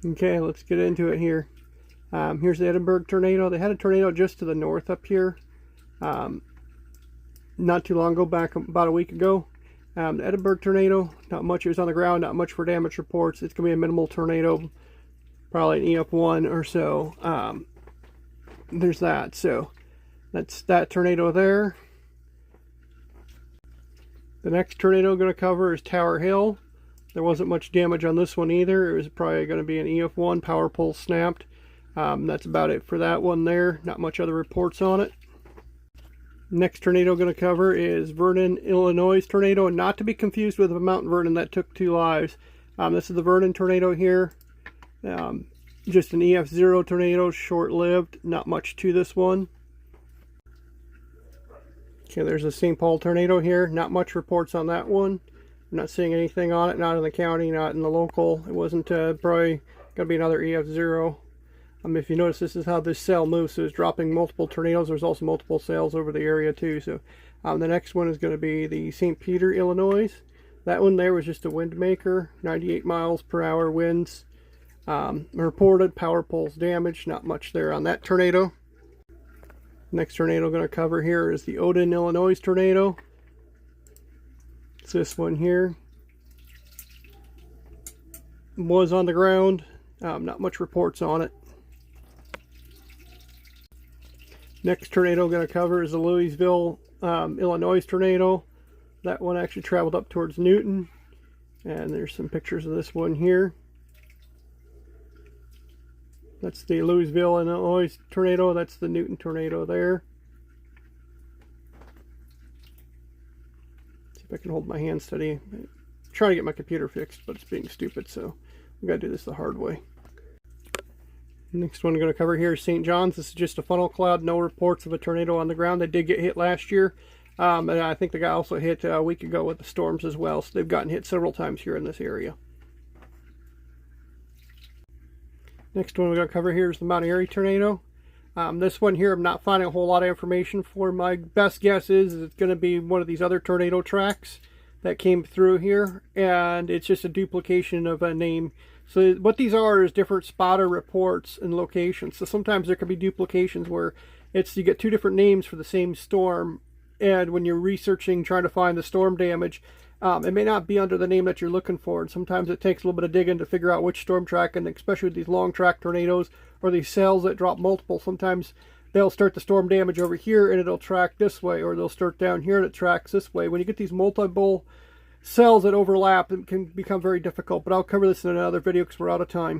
Okay, let's get into it here. Here's the Edinburgh tornado. They had a tornado just to the north up here not too long ago, back about a week ago. The Edinburgh tornado, not much. It was on the ground, not much for damage reports. It's going to be a minimal tornado, probably an EF1 or so. There's that. So that's that tornado there. The next tornado I'm going to cover is Tower Hill. There wasn't much damage on this one either. It was probably going to be an EF1, power pole snapped. That's about it for that one there. Not much other reports on it. Next tornado I'm going to cover is Vernon, Illinois tornado, and not to be confused with the Mount Vernon that took 2 lives. This is the Vernon tornado here. Just an EF0 tornado, short-lived. Not much to this one. Okay, there's a St. Paul tornado here. Not much reports on that one. I'm not seeing anything on it. Not in the county, not in the local. It wasn't probably going to be another EF0. If you notice, this is how this cell moves. So it's dropping multiple tornadoes. There's also multiple cells over the area too. So the next one is going to be the St. Peter, Illinois. That one there was just a wind maker. 98 miles per hour winds. Reported power poles damaged. Not much there on that tornado. Next tornado I'm going to cover here is the Odin, Illinois tornado. It's this one here. Was on the ground. Not much reports on it. Next tornado I'm going to cover is the Louisville, Illinois tornado. That one actually traveled up towards Newton. And there's some pictures of this one here. That's the Louisville, Illinois tornado. That's the Newton tornado there. See if I can hold my hand steady. I'm trying to get my computer fixed, but it's being stupid, so I've got to do this the hard way. Next one I'm going to cover here is St. John's. This is just a funnel cloud. No reports of a tornado on the ground. They did get hit last year. And I think they got also hit a week ago with the storms as well. So they've gotten hit several times here in this area. Next one we're going to cover here is the Mount Airy tornado. This one here I'm not finding a whole lot of information for. My best guess is it's going to be one of these other tornado tracks that came through here. And it's just a duplication of a name. So what these are is different spotter reports and locations. So sometimes there can be duplications where you get 2 different names for the same storm. And when you're researching, trying to find the storm damage, it may not be under the name that you're looking for. And sometimes it takes a little bit of digging to figure out which storm track, and especially with these long track tornadoes or these cells that drop multiple, sometimes they'll start the storm damage over here and it'll track this way, or they'll start down here and it tracks this way. When you get these multiple cells that overlap, it can become very difficult, but I'll cover this in another video because we're out of time.